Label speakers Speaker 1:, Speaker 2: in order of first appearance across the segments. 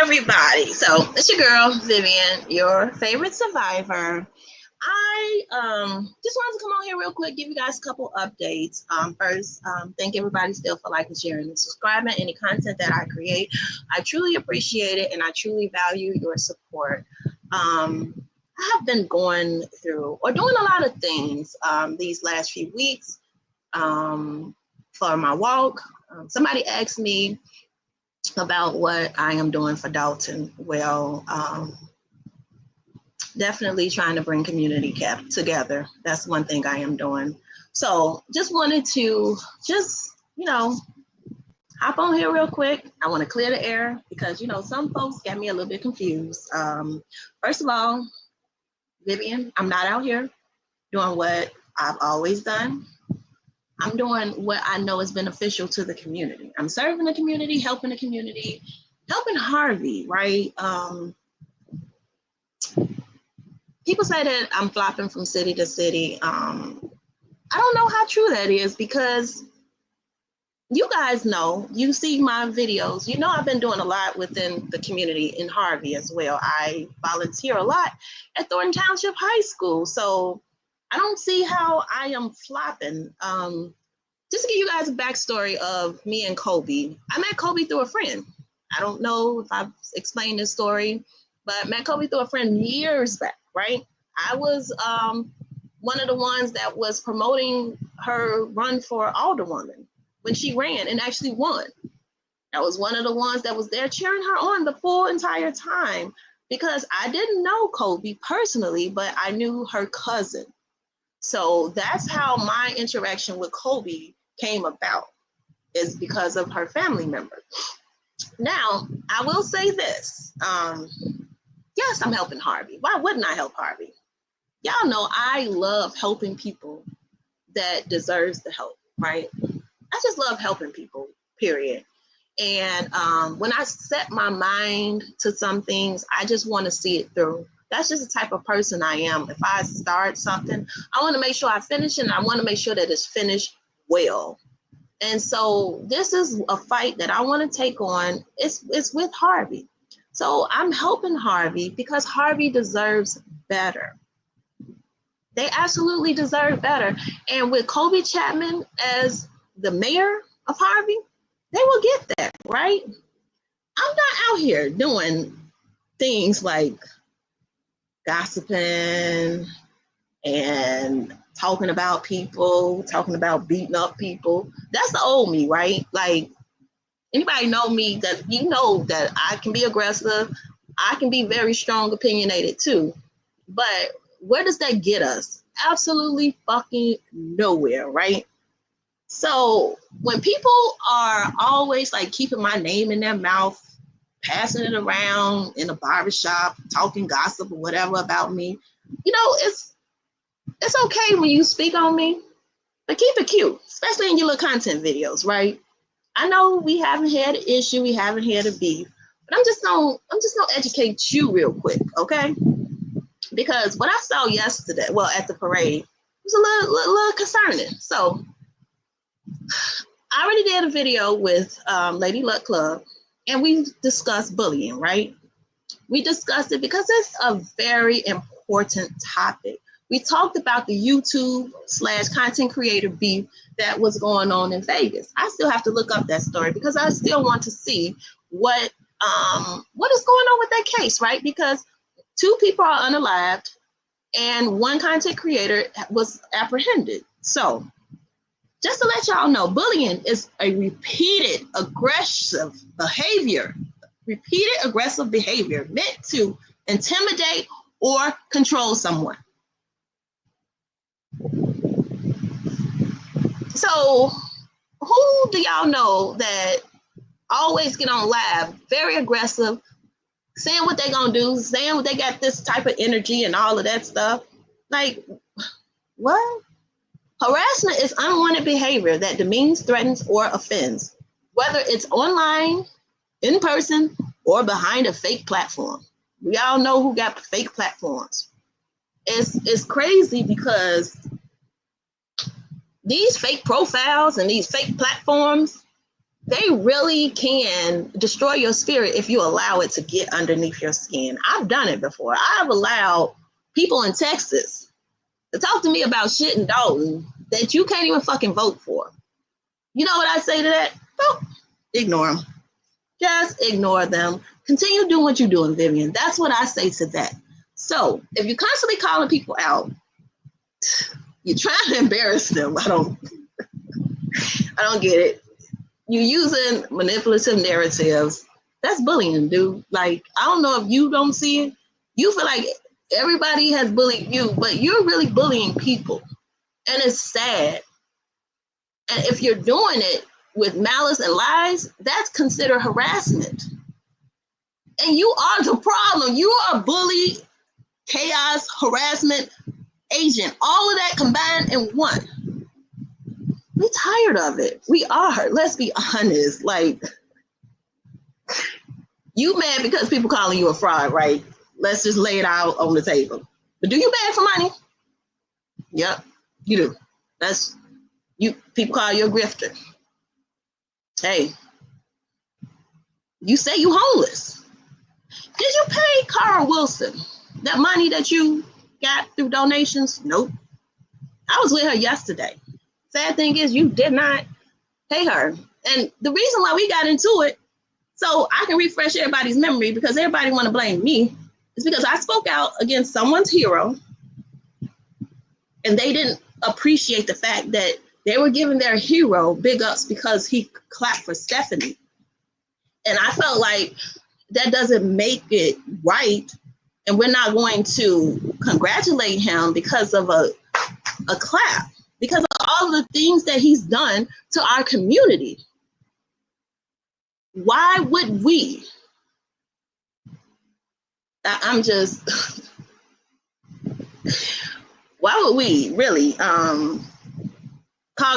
Speaker 1: everybody. So it's your girl, Vivian, your favorite survivor. I just wanted to come on here real quick, give you guys a couple updates. First, thank everybody still for liking, sharing, and subscribing. Any content that I create, I truly appreciate it, and I truly value your support. I have been going through or doing a lot of things these last few weeks for my walk. Somebody asked me about what I am doing for Dolton. Well, definitely trying to bring community together. That's one thing I am doing. So just wanted to hop on here real quick. I want to clear the air because, some folks got me a little bit confused. First of all, Vivian, I'm not out here doing what I've always done. I'm doing what I know is beneficial to the community. I'm serving the community, helping Harvey, right? People say that I'm flopping from city to city. I don't know how true that is because you guys know, you see my videos, I've been doing a lot within the community in Harvey as well. I volunteer a lot at Thornton Township High School. So I don't see how I am flopping. Just to give you guys a backstory of me and Kobe, I met Kobe through a friend. I don't know if I've explained this story, but met Kobe through a friend years back, right? I was one of the ones that was promoting her run for alderwoman when she ran and actually won. I was one of the ones that was there cheering her on the full entire time because I didn't know Kobe personally, but I knew her cousin. So that's how my interaction with Kobe came about, is because of her family member. Now, I will say this. Yes, I'm helping Harvey. Why wouldn't I help Harvey? Y'all know I love helping people that deserves the help, right? I just love helping people, period. And when I set my mind to some things, I just want to see it through. That's just the type of person I am. If I start something, I want to make sure I finish it, and I want to make sure that it's finished well. And so this is a fight that I want to take on. It's with Harvey. So I'm helping Harvey because Harvey deserves better. They absolutely deserve better. And with Kobe Chapman as the mayor of Harvey, they will get that, right? I'm not out here doing things like gossiping and talking about people, talking about beating up people. That's the old me, right? Like, anybody know me, that you know that I can be aggressive. I can be very strong, opinionated too. But where does that get us? Absolutely fucking nowhere, right? So when people are always like keeping my name in their mouth, passing it around in a barbershop, talking gossip or whatever about me, it's okay when you speak on me, but keep it cute, especially in your little content videos, right? I know we haven't had an issue, we haven't had a beef, but I'm just gonna educate you real quick, okay? Because what I saw yesterday, well, at the parade, was a little concerning. So I already did a video with Lady Luck Club, and we discussed bullying, right? We discussed it because it's a very important topic. We talked about the YouTube/content creator beef that was going on in Vegas. I still have to look up that story because I still want to see what is going on with that case, right? Because 2 people are unalived and 1 content creator was apprehended. So just to let y'all know, bullying is a repeated aggressive behavior meant to intimidate or control someone. So who do y'all know that always get on live, very aggressive, saying what they gonna do, saying what they got this type of energy and all of that stuff? Like, what? Harassment is unwanted behavior that demeans, threatens, or offends, whether it's online, in person, or behind a fake platform. We all know who got fake platforms. It's crazy because these fake profiles and these fake platforms, they really can destroy your spirit if you allow it to get underneath your skin. I've done it before. I've allowed people in Texas to talk to me about shit in Dolton that you can't even fucking vote for. You know what I say to that? Oh, ignore them. Just ignore them. Continue doing what you're doing, Vivian. That's what I say to that. So if you're constantly calling people out, you're trying to embarrass them. I don't get it. You're using manipulative narratives. That's bullying, dude. Like, I don't know if you don't see it. You feel like everybody has bullied you, but you're really bullying people. And it's sad. And if you're doing it with malice and lies, that's considered harassment. And you are the problem. You are a bully, chaos, harassment agent. All of that combined in one. We're tired of it. We are. Let's be honest. Like, you mad because people calling you a fraud, right? Let's just lay it out on the table. But do you beg for money? Yep, you do. That's you. People call you a grifter. Hey, you say you homeless. Did you pay Cara Wilson that money that you got through donations? Nope. I was with her yesterday. Sad thing is you did not pay her. And the reason why we got into it, so I can refresh everybody's memory because everybody want to blame me, is because I spoke out against someone's hero and they didn't appreciate the fact that they were giving their hero big ups because he clapped for Stephanie. And I felt like that doesn't make it right. And we're not going to congratulate him because of a clap, because of all of the things that he's done to our community. Why would we? I'm just, why would we really call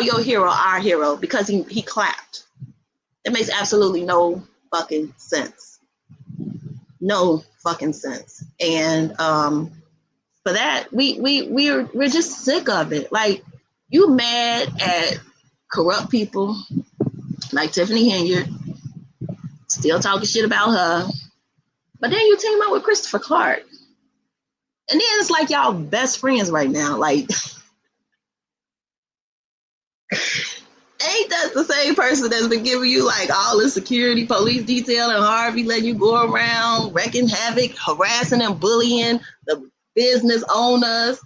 Speaker 1: your hero our hero because he clapped? It makes absolutely no fucking sense. No fucking sense. And for that, we're just sick of it. Like, you mad at corrupt people like Tiffany Henyard, still talking shit about her, but then you team up with Christopher Clark, and then it's like y'all best friends right now. Like, ain't that the same person that's been giving you like all the security, police detail, and Harvey letting you go around wrecking havoc, harassing and bullying the business owners?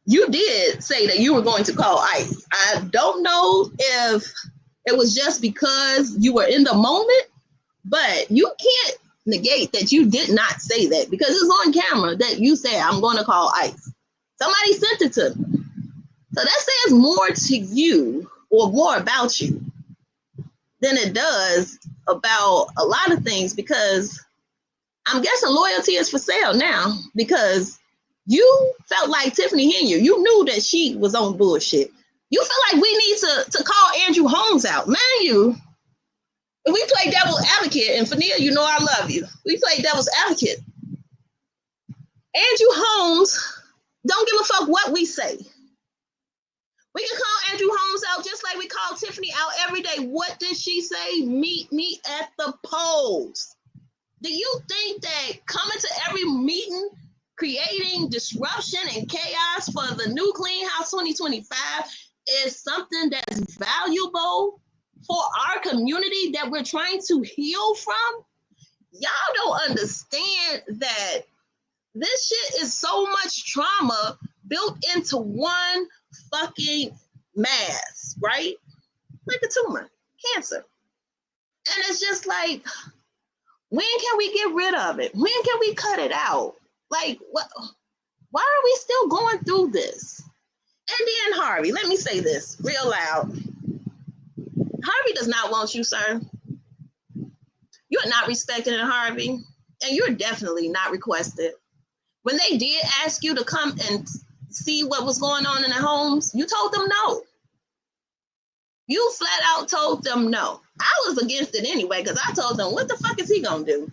Speaker 1: You did say that you were going to call ICE. I don't know if it was just because you were in the moment, but you can't negate that you did not say that because it's on camera that you said, I'm going to call ICE. Somebody sent it to me. So that says more to you or more about you than it does about a lot of things, because I'm guessing loyalty is for sale now because you felt like Tiffany Henyard. You knew that she was on bullshit. You feel like we need to call Andrew Holmes out. Man, if we play devil's advocate, and Fania, you know I love you. We play devil's advocate. Andrew Holmes don't give a fuck what we say. We can call Andrew Holmes out just like we call Tiffany out every day. What did she say? Meet me at the polls. Do you think that coming to every meeting, creating disruption and chaos for the new Clean House 2025 is something that's valuable for our community that we're trying to heal from? Y'all don't understand that this shit is so much trauma built into one fucking mass, right? Like a tumor, cancer. And it's just like, when can we get rid of it? When can we cut it out? Like, what? Why are we still going through this? And then Harvey, let me say this real loud. Harvey does not want you, sir. You're not respected in Harvey, and you're definitely not requested. When they did ask you to come and see what was going on in the homes, you told them no. You flat out told them no. I was against it anyway, because I told them, what the fuck is he gonna do?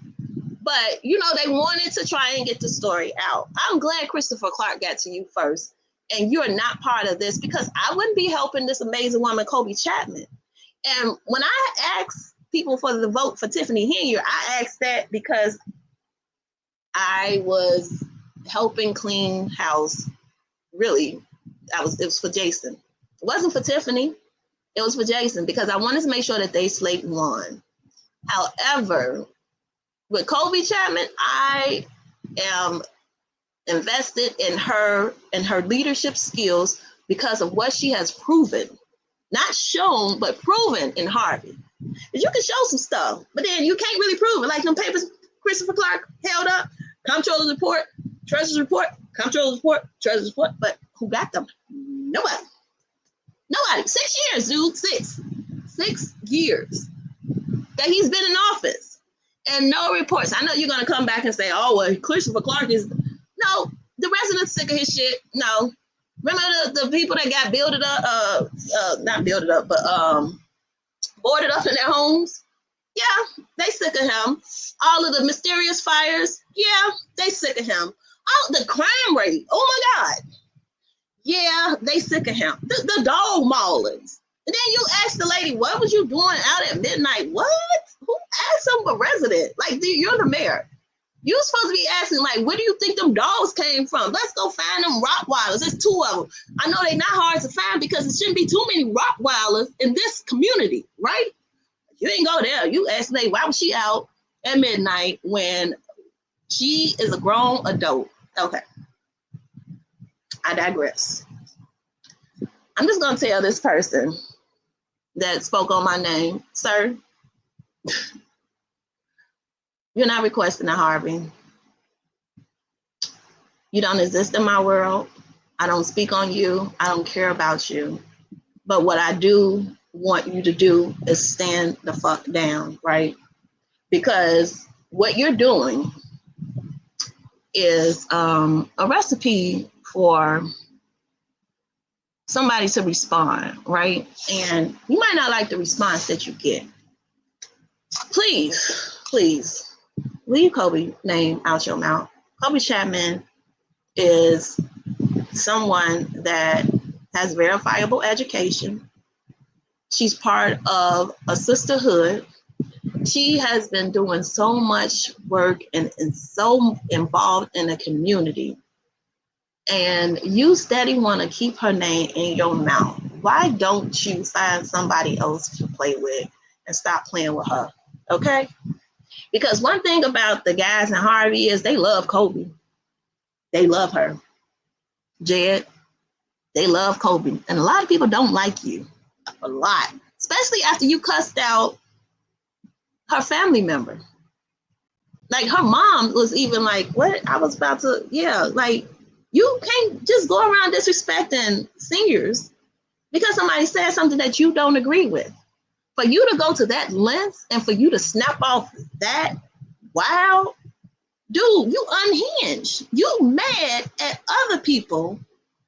Speaker 1: But, you know, they wanted to try and get the story out. I'm glad Christopher Clark got to you first, and you're not part of this, because I wouldn't be helping this amazing woman, Kobe Chapman. And when I ask people for the vote for Tiffany Henry, I asked that because I was helping clean house. Really, it was for Jason. It wasn't for Tiffany. It was for Jason because I wanted to make sure that they slate won. However, with Kobe Chapman, I am invested in her and her leadership skills because of what she has proven. Not shown, but proven in Harvey. You can show some stuff, but then you can't really prove it. Like them papers Christopher Clark held up, comptroller's report, treasurer's report, comptroller's report, treasurer's report. But who got them? Nobody. 6 years, dude. 6 years that he's been in office. And no reports. I know you're going to come back and say, oh, well, Christopher Clark is... No, the residents sick of his shit. No. Remember the people that got not builded up, but boarded up in their homes? Yeah, they sick of him. All of the mysterious fires? Yeah, they sick of him. Oh, the crime rate. Oh, my God. Yeah, they sick of him. The dog maulings. And then you ask the lady, what was you doing out at midnight? What? Who asked him for resident? Like, you're the mayor. You're supposed to be asking, like, where do you think them dogs came from? Let's go find them Rottweilers. There's 2 of them. I know they're not hard to find because it shouldn't be too many Rottweilers in this community, right? You ain't go there. You ask me, why was she out at midnight when she is a grown adult? Okay. I digress. I'm just going to tell this person that spoke on my name, sir, you're not requesting a Harvey. You don't exist in my world. I don't speak on you. I don't care about you. But what I do want you to do is stand the fuck down, right? Because what you're doing is a recipe for somebody to respond, right? And you might not like the response that you get. Please, leave Kobe name out your mouth. Kobe Chapman is someone that has verifiable education. She's part of a sisterhood. She has been doing so much work and so involved in the community. And you steady want to keep her name in your mouth. Why don't you find somebody else to play with and stop playing with her? Okay? Because one thing about the guys in Harvey is they love Kobe. They love her. Jed, they love Kobe. And a lot of people don't like you. A lot. Especially after you cussed out her family member. Like her mom was even like, what? I was about to, like, you can't just go around disrespecting seniors because somebody said something that you don't agree with. For you to go to that length and for you to snap off that, wow, dude, you unhinged. You mad at other people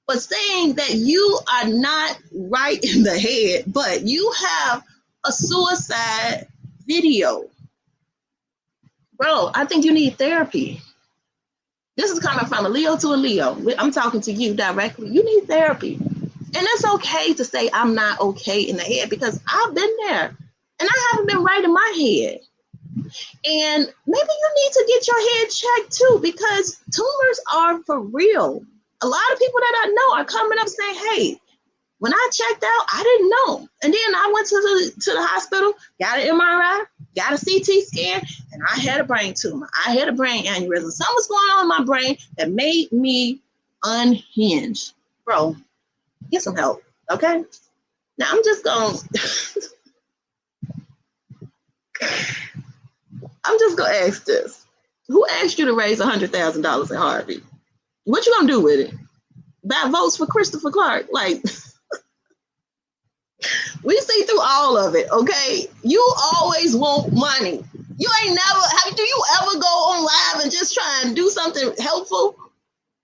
Speaker 1: for saying that you are not right in the head, but you have a suicide video. Bro, I think you need therapy. This is coming from a Leo to a Leo. I'm talking to you directly. You need therapy. And it's okay to say I'm not okay in the head because I've been there and I haven't been right in my head. And maybe you need to get your head checked too because tumors are for real. A lot of people that I know are coming up saying, hey, when I checked out, I didn't know. And then I went to the hospital, got an MRI, got a CT scan, and I had a brain tumor. I had a brain aneurysm. Something was going on in my brain that made me unhinged. Bro, get some help, okay? Now I'm just going to ask this. Who asked you to raise $100,000 in Harvey? What you gonna do with it? Buy votes for Christopher Clark? Like, we see through all of it, okay? You always want money. You ain't never, do you ever go on live and just try and do something helpful?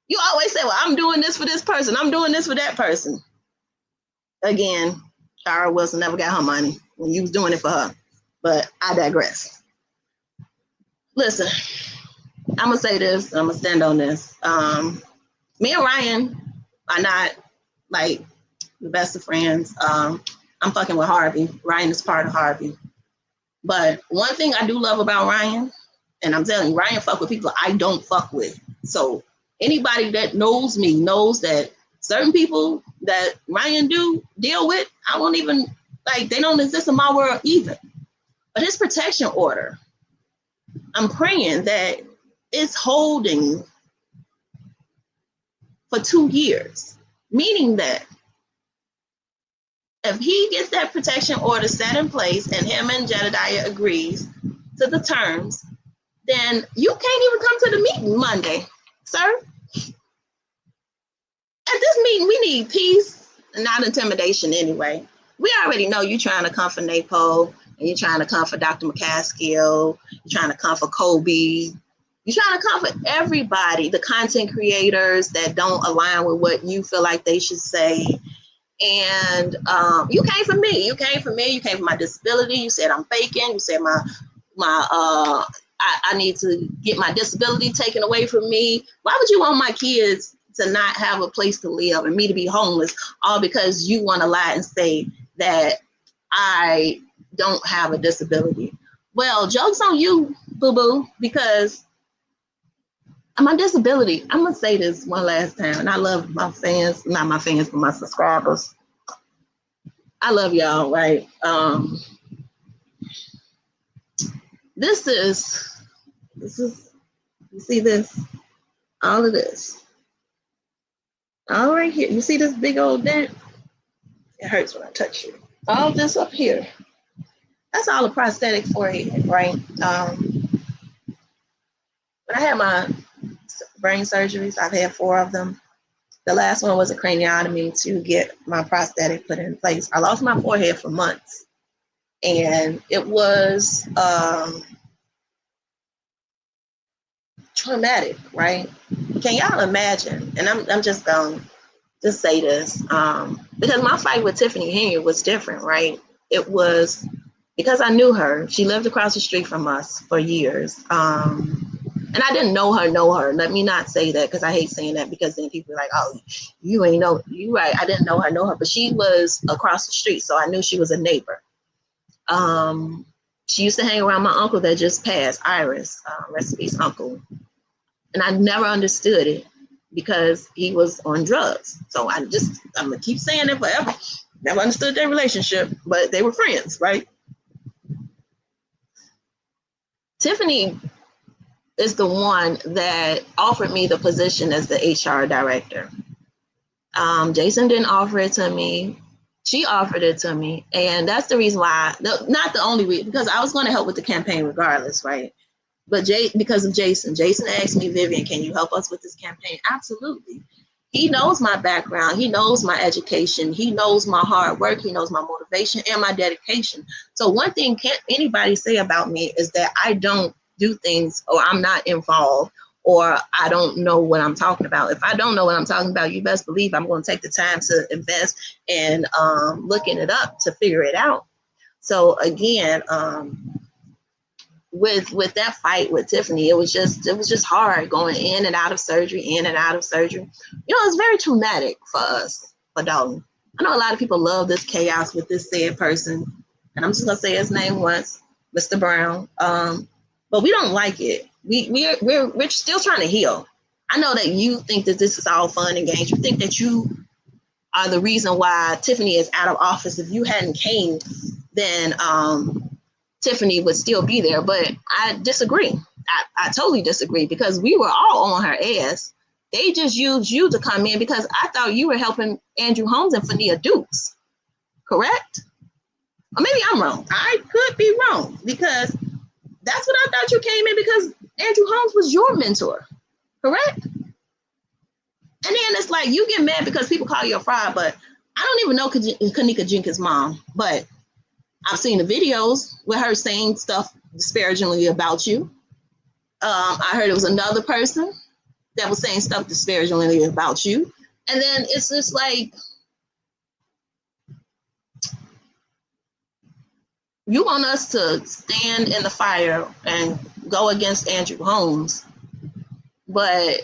Speaker 1: You always say, well, I'm doing this for this person. I'm doing this for that person. Again, Tara Wilson never got her money when you was doing it for her. But I digress. Listen, I'm going to say this. I'm going to stand on this. Me and Ryan are not like the best of friends. I'm I'm fucking with Harvey. Ryan is part of Harvey. But one thing I do love about Ryan, and I'm telling you, Ryan fuck with people I don't fuck with. So anybody that knows me knows that certain people that Ryan do deal with, I won't even, like, they don't exist in my world either. But his protection order, I'm praying that it's holding for 2 years, meaning that if he gets that protection order set in place and him and Jedediah agrees to the terms, then you can't even come to the meeting Monday, sir. At this meeting, we need peace, not intimidation anyway. We already know you're trying to come for NAPO, and you're trying to come for Dr. McCaskill, you're trying to come for Kobe, you're trying to come for everybody, the content creators that don't align with what you feel like they should say. And you came for me. You came for me. You came for my disability. You said I'm faking. You said I need to get my disability taken away from me. Why would you want my kids to not have a place to live and me to be homeless, all because you want to lie and say that I don't have a disability? Well, joke's on you, boo-boo, because my disability, I'm going to say this one last time, and I love my fans, not my fans, but my subscribers. I love y'all, right? This is, you see this? All of this. All right here. You see this big old dent? It hurts when I touch you. All this up here. That's all a prosthetic forehead, right? When I had my brain surgeries, I've had 4 of them. The last one was a craniotomy to get my prosthetic put in place. I lost my forehead for months, and it was traumatic, right? Can y'all imagine? And I'm just going to just say this, because my fight with Tiffany Henry was different, right? It was because I knew her. She lived across the street from us for years. And I didn't know her. Let me not say that, because I hate saying that, because then people are like, oh, you ain't know. You right. I didn't know her. But she was across the street, so I knew she was a neighbor. She used to hang around my uncle that just passed, Iris, rest in peace, uncle. And I never understood it because he was on drugs. So I'm going to keep saying it forever. Never understood their relationship, but they were friends, right? Tiffany is the one that offered me the position as the HR director. Jason didn't offer it to me. She offered it to me. And that's the reason why, not the only reason, because I was going to help with the campaign regardless, right? But because of Jason asked me, Vivian, can you help us with this campaign? Absolutely. He knows my background. He knows my education. He knows my hard work. He knows my motivation and my dedication. So one thing can't anybody say about me is that I don't do things, or I'm not involved, or I don't know what I'm talking about. If I don't know what I'm talking about, you best believe I'm going to take the time to invest in looking it up to figure it out. So again, with that fight with Tiffany, it was just hard going in and out of surgery. You know, it's very traumatic for us, for Dolton. I know a lot of people love this chaos with this said person, and I'm just gonna say his name once, Mr. Brown. But we don't like it. We're still trying to heal. I know that you think that this is all fun and games. You think that you are the reason why Tiffany is out of office. If you hadn't came, then Tiffany would still be there. But I disagree. I totally disagree, because we were all on her ass. They just used you to come in because I thought you were helping Andrew Holmes and Fania Dukes. Correct? Or maybe I'm wrong. I could be wrong, because that's what I thought you came in, because Andrew Holmes was your mentor. Correct? And then it's like you get mad because people call you a fraud, but I don't even know Kanika Jenkins' mom, but I've seen the videos with her saying stuff disparagingly about you. I heard it was another person that was saying stuff disparagingly about you. And then it's just like, you want us to stand in the fire and go against Andrew Holmes, but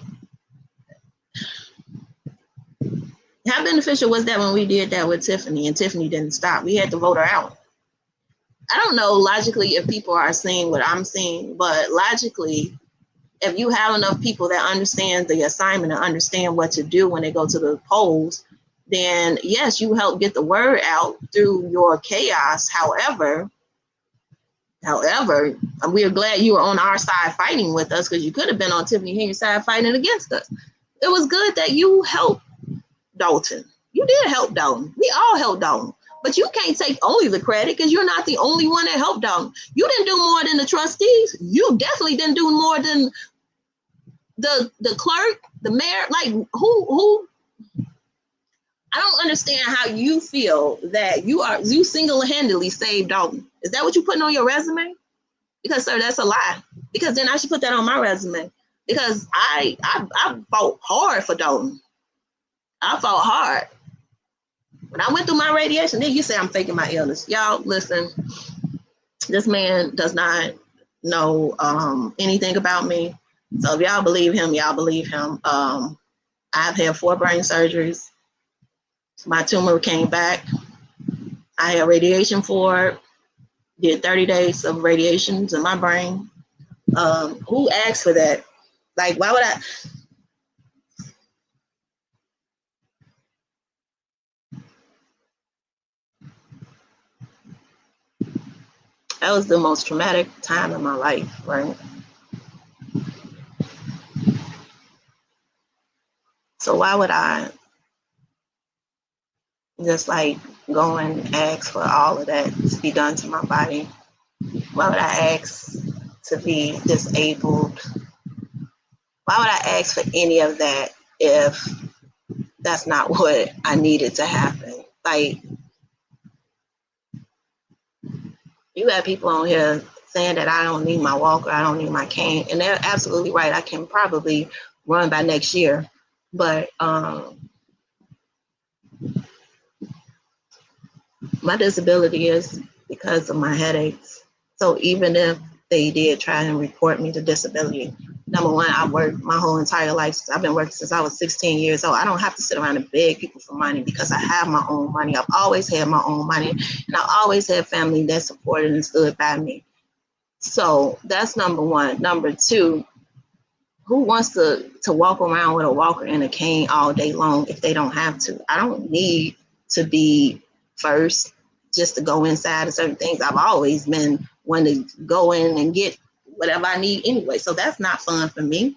Speaker 1: How beneficial was that when we did that with Tiffany and Tiffany didn't stop? We had to vote her out. I don't know logically if people are seeing what I'm seeing, but logically, if you have enough people that understand the assignment and understand what to do when they go to the polls, then yes, you help get the word out through your chaos. However, we are glad you were on our side fighting with us, because you could have been on Tiffany Henry's side fighting against us. It was good that you helped Dolton. You did help Dolton. We all helped Dolton. But you can't take only the credit, because you're not the only one that helped Dolton. You didn't do more than the trustees. You definitely didn't do more than the clerk, the mayor. Like, who? I don't understand how you feel that you single-handedly saved Dolton. Is that what you putting on your resume? Because, sir, that's a lie. Because then I should put that on my resume. Because I fought hard for Dolton. I fought hard. When I went through my radiation, then you say I'm faking my illness. Y'all, listen, this man does not know anything about me. So if y'all believe him, y'all believe him. I've had 4 brain surgeries. My tumor came back. I had radiation for it. Did 30 days of radiations in my brain. Who asked for that? Like, why would I? That was the most traumatic time in my life, right? So why would I just like go and ask for all of that to be done to my body? Why would I ask to be disabled? Why would I ask for any of that if that's not what I needed to happen? Like, you have people on here saying that I don't need my walker, I don't need my cane, and they're absolutely right. I can probably run by next year, but my disability is because of my headaches. So even if they did try and report me to disability, number one, I worked my whole entire life. I've been working since I was 16 years old. I don't have to sit around and beg people for money because I have my own money. I've always had my own money, and I've always had family that supported and stood by me. So that's number one. Number two, who wants to walk around with a walker and a cane all day long if they don't have to? I don't need to be first just to go inside of certain things. I've always been one to go in and get whatever I need anyway. So that's not fun for me.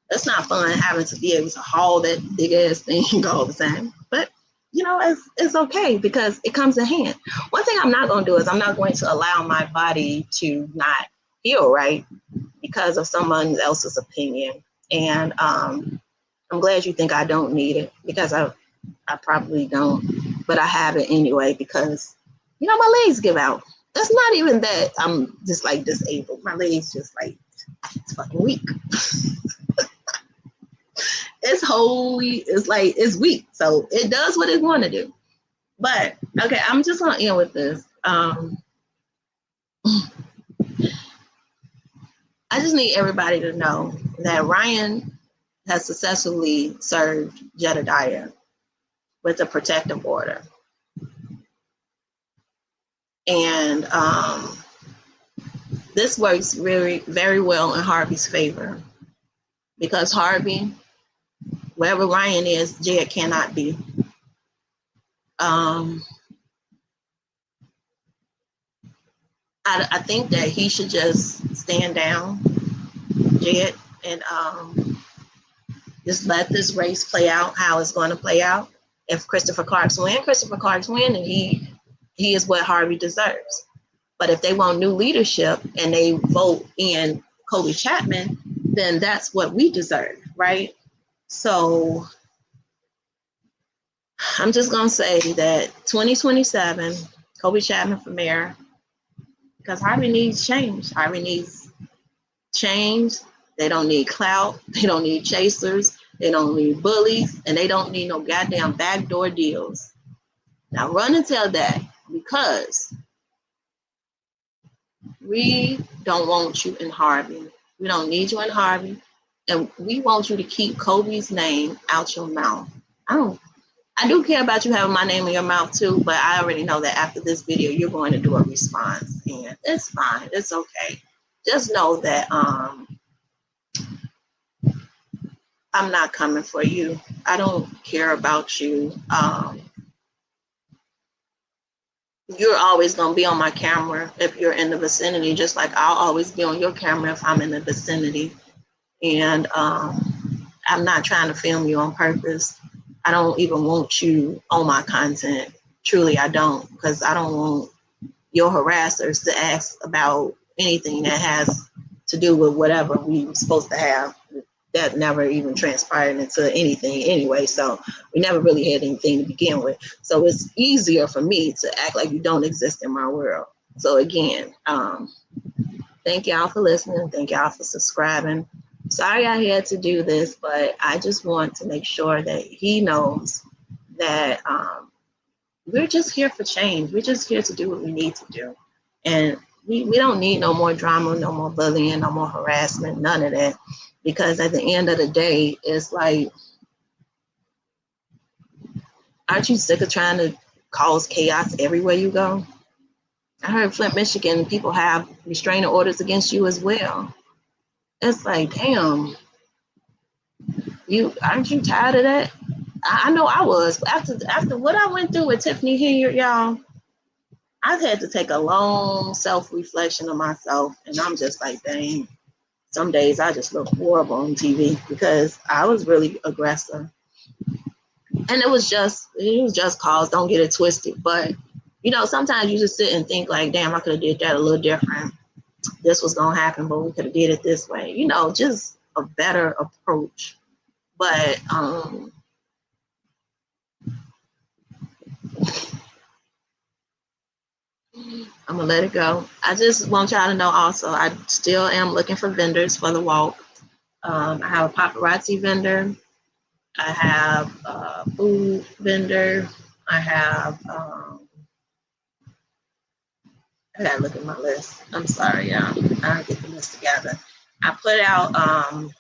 Speaker 1: That's not fun having to be able to haul that big ass thing all the time. But you know, it's okay because it comes in hand. One thing I'm not going to do is I'm not going to allow my body to not heal right because of someone else's opinion. And I'm glad you think I don't need it, because I probably don't, but I have it anyway because, you know, my legs give out. That's not even that I'm just like disabled. My legs just like, it's fucking weak. It's weak. So it does what it want to do. But okay, I'm just gonna end with this. I just need everybody to know that Ryan has successfully served Jedediah with a protective order. And this works very, very well in Harvey's favor, because Harvey, wherever Ryan is, Jed cannot be. I think that he should just stand down, Jed, and just let this race play out how it's going to play out. If Christopher Clark's win, and he is what Harvey deserves. But if they want new leadership and they vote in Kobe Chapman, then that's what we deserve, right? So I'm just going to say that 2027, Kobe Chapman for mayor, because Harvey needs change. Harvey needs change. They don't need clout. They don't need chasers. They don't need bullies. And they don't need no goddamn backdoor deals. Now run and tell that, because we don't want you in Harvey. We don't need you in Harvey. And we want you to keep Kobe's name out your mouth. I don't I do care about you having my name in your mouth too, but I already know that after this video, you're going to do a response, and it's fine. It's okay. Just know that I'm not coming for you. I don't care about you. You're always going to be on my camera if you're in the vicinity, just like I'll always be on your camera if I'm in the vicinity. And I'm not trying to film you on purpose. I don't even want you on my content. Truly, I don't, because I don't want your harassers to ask about anything that has to do with whatever we were supposed to have. That never even transpired into anything anyway. So we never really had anything to begin with. So it's easier for me to act like you don't exist in my world. So again, thank y'all for listening. Thank y'all for subscribing. Sorry I had to do this, but I just want to make sure that he knows that we're just here for change. We're just here to do what we need to do. And we don't need no more drama, no more bullying, no more harassment, none of that. Because at the end of the day, it's like, aren't you sick of trying to cause chaos everywhere you go? I heard Flint, Michigan, people have restraining orders against you as well. It's like, damn, aren't you tired of that? I know I was. After what I went through with Tiffany here, y'all, I've had to take a long self-reflection of myself, and I'm just like, dang, some days I just look horrible on TV because I was really aggressive. And it was just cause, don't get it twisted. But, sometimes you just sit and think like, damn, I could have did that a little different. This was going to happen, but we could have did it this way. Just a better approach. But I'm going to let it go. I just want y'all to know also, I still am looking for vendors for the walk. I have a paparazzi vendor. I have a food vendor. I have, I gotta look at my list. I'm sorry, y'all. I don't get the list together. I put out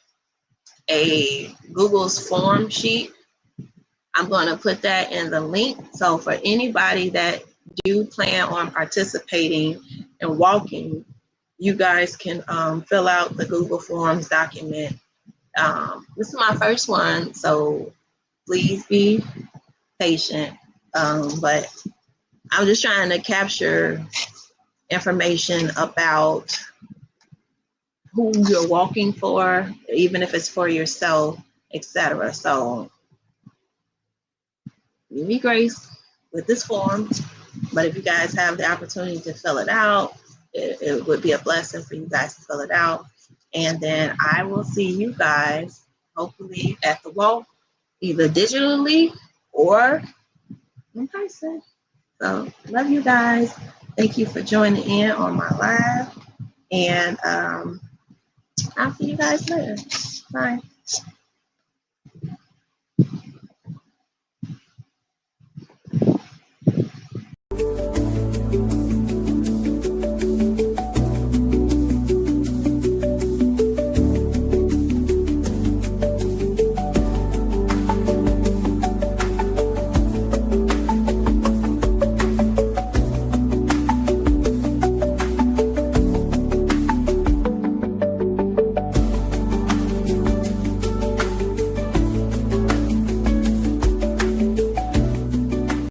Speaker 1: a Google's form sheet. I'm going to put that in the link. So for anybody that do plan on participating and walking, you guys can fill out the Google Forms document. This is my first one, so please be patient. But I'm just trying to capture information about who you're walking for, even if it's for yourself, etc. So give me grace with this form, but if you guys have the opportunity to fill it out, it would be a blessing for you guys to fill it out. And then I will see you guys hopefully at the walk, either digitally or in person. So love you guys. Thank you for joining in on my live. And I'll see you guys later. Bye.